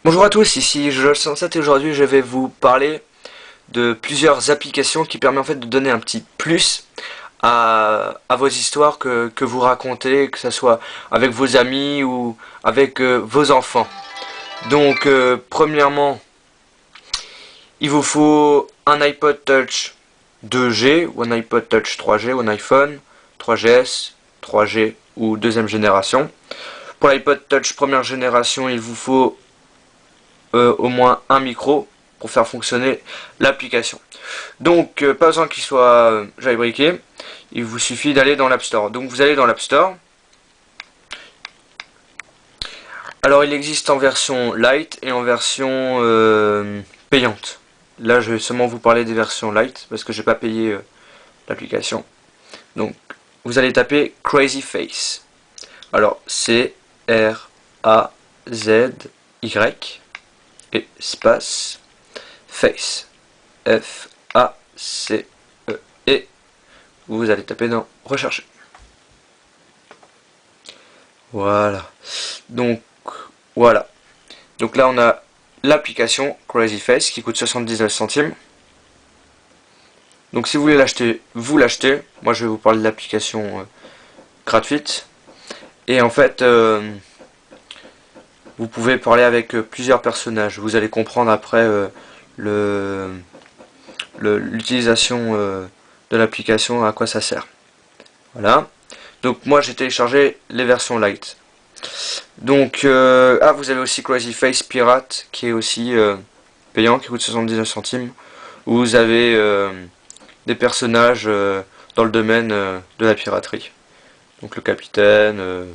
Bonjour à tous, ici Joel107 et aujourd'hui je vais vous parler de plusieurs applications qui permettent en fait de donner un petit plus à vos histoires que vous racontez, que ce soit avec vos amis ou avec vos enfants. Donc premièrement, il vous faut un iPod Touch 2G ou un iPod Touch 3G ou un iPhone 3GS, 3G ou deuxième génération. Pour l'iPod Touch première génération, il vous faut au moins un micro pour faire fonctionner l'application. Donc pas besoin qu'il soit jailbreaké, il vous suffit d'aller dans l'App Store. Donc vous allez dans l'App Store. Alors il existe en version light et en version payante. Là je vais seulement vous parler des versions light parce que j'ai pas payé l'application. Donc vous allez taper Crazy Face. Alors C R A Z Y et space Face. F-A-C-E. Et vous allez taper dans rechercher. Voilà. Donc, voilà. Donc là, on a l'application Crazy Face qui coûte 79 centimes. Donc si vous voulez l'acheter, vous l'achetez. Moi, je vais vous parler de l'application gratuite. Et en fait, vous pouvez parler avec plusieurs personnages. Vous allez comprendre après l'utilisation de l'application, à quoi ça sert. Voilà. Donc moi j'ai téléchargé les versions light. Donc vous avez aussi Crazy Face Pirate qui est aussi payant, qui coûte 79 centimes. Où vous avez des personnages dans le domaine de la piraterie. Donc le capitaine, le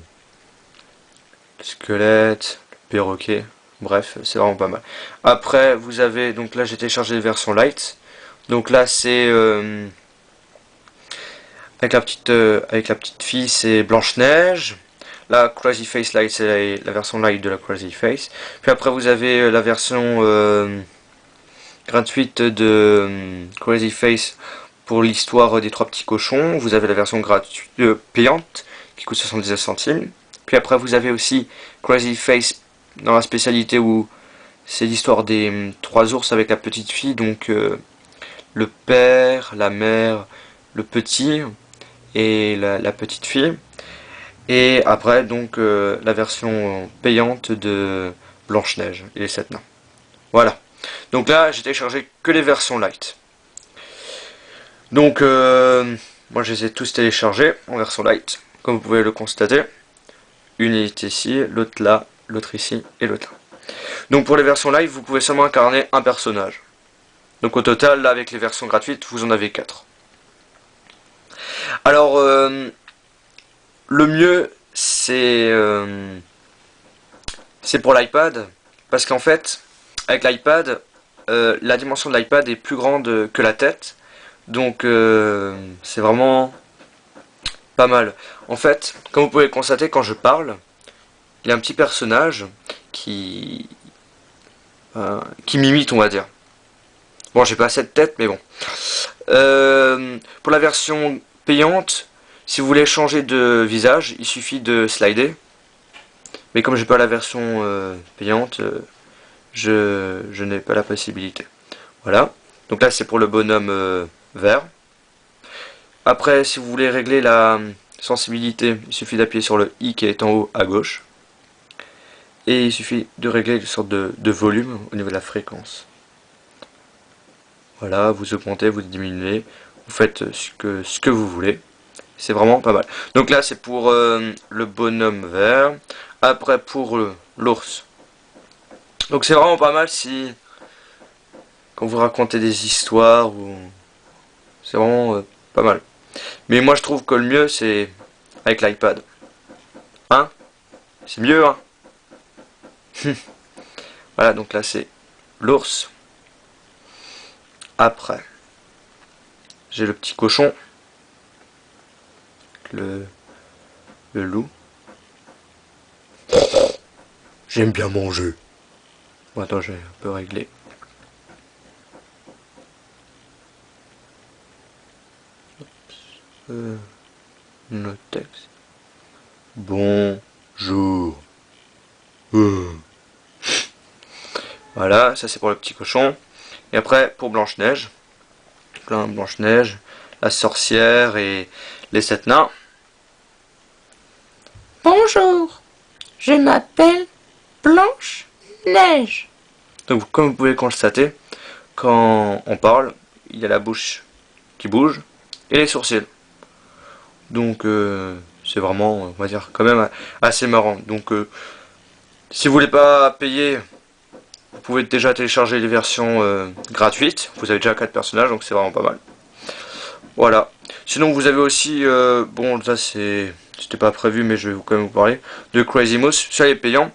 squelette, le perroquet. Bref, c'est vraiment pas mal. Après vous avez, donc là j'ai téléchargé les versions light. Donc là c'est avec la petite fille, c'est Blanche-Neige. La Crazy Face Light, c'est la version light de la Crazy Face. Puis après, vous avez la version gratuite de Crazy Face pour l'histoire des trois petits cochons. Vous avez la version gratuite payante qui coûte 79 centimes. Puis après, vous avez aussi Crazy Face dans la spécialité où c'est l'histoire des trois ours avec la petite fille. Donc le père, la mère, le petit et la petite fille. Et après, donc, la version payante de Blanche-Neige et les 7 nains. Voilà. Donc là, j'ai téléchargé que les versions light. Donc, moi, je les ai tous téléchargés en version light, comme vous pouvez le constater. Une est ici, l'autre là, l'autre ici et l'autre là. Donc, pour les versions light, vous pouvez seulement incarner un personnage. Donc, au total, là, avec les versions gratuites, vous en avez 4. Alors, le mieux, c'est pour l'iPad, parce qu'en fait, avec l'iPad, la dimension de l'iPad est plus grande que la tête, donc c'est vraiment pas mal. En fait, comme vous pouvez le constater, quand je parle, il y a un petit personnage qui, qui m'imite, on va dire. Bon, j'ai pas assez de tête, mais bon. Pour la version payante, si vous voulez changer de visage, il suffit de slider. Mais comme j'ai pas la version payante, je n'ai pas la possibilité. Voilà. Donc là, c'est pour le bonhomme vert. Après, si vous voulez régler la sensibilité, il suffit d'appuyer sur le i qui est en haut à gauche. Et il suffit de régler une sorte de volume au niveau de la fréquence. Voilà, vous augmentez, vous diminuez, vous faites ce que vous voulez. C'est vraiment pas mal. Donc là, c'est pour le bonhomme vert. Après, pour l'ours. Donc c'est vraiment pas mal si quand vous racontez des histoires ou c'est vraiment pas mal. Mais moi je trouve que le mieux c'est avec l'iPad. Hein? C'est mieux, hein? Voilà, donc là c'est l'ours. Après, j'ai le petit cochon, le, le loup. J'aime bien manger. Bon, attends, je vais un peu régler. Le texte. Bonjour. Voilà, ça c'est pour le petit cochon. Et après, pour Blanche-Neige. Blanche-Neige, la sorcière et les 7 nains. Bonjour, je m'appelle Blanche-Neige. Donc comme vous pouvez le constater, quand on parle, il y a la bouche qui bouge et les sourcils. Donc c'est vraiment, on va dire, quand même assez marrant. Donc si vous voulez pas payer, vous pouvez déjà télécharger les versions gratuites. Vous avez déjà 4 personnages, donc c'est vraiment pas mal. Voilà. Sinon vous avez aussi, bon ça c'était pas prévu mais je vais quand même vous parler, de Crazy Mouse. Ça est payant,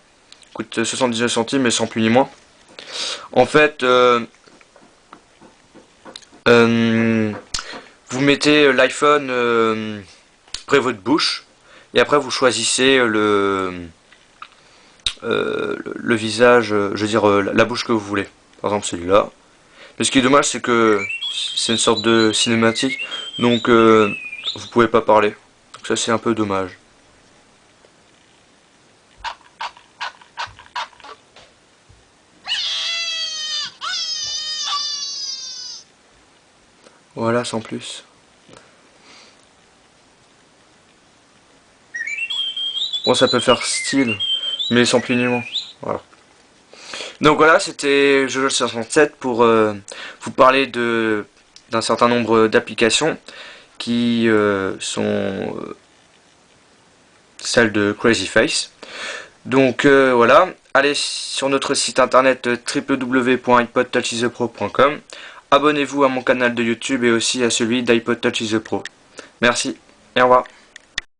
coûte 79 centimes mais sans plus ni moins. En fait, vous mettez l'iPhone près de votre bouche et après vous choisissez le visage, je veux dire la bouche que vous voulez. Par exemple celui-là. Mais ce qui est dommage c'est que c'est une sorte de cinématique, donc vous pouvez pas parler. Donc ça c'est un peu dommage. Voilà, sans plus. Bon, ça peut faire style, mais sans plus ni moins. Voilà. Donc voilà, c'était Jojo67 pour vous parler d'un certain nombre d'applications qui sont celles de Crazy Face. Donc voilà, allez sur notre site internet www.iPodTouchIsThePro.com. Abonnez-vous à mon canal de YouTube et aussi à celui d'iPod Touch is the Pro. Merci et au revoir.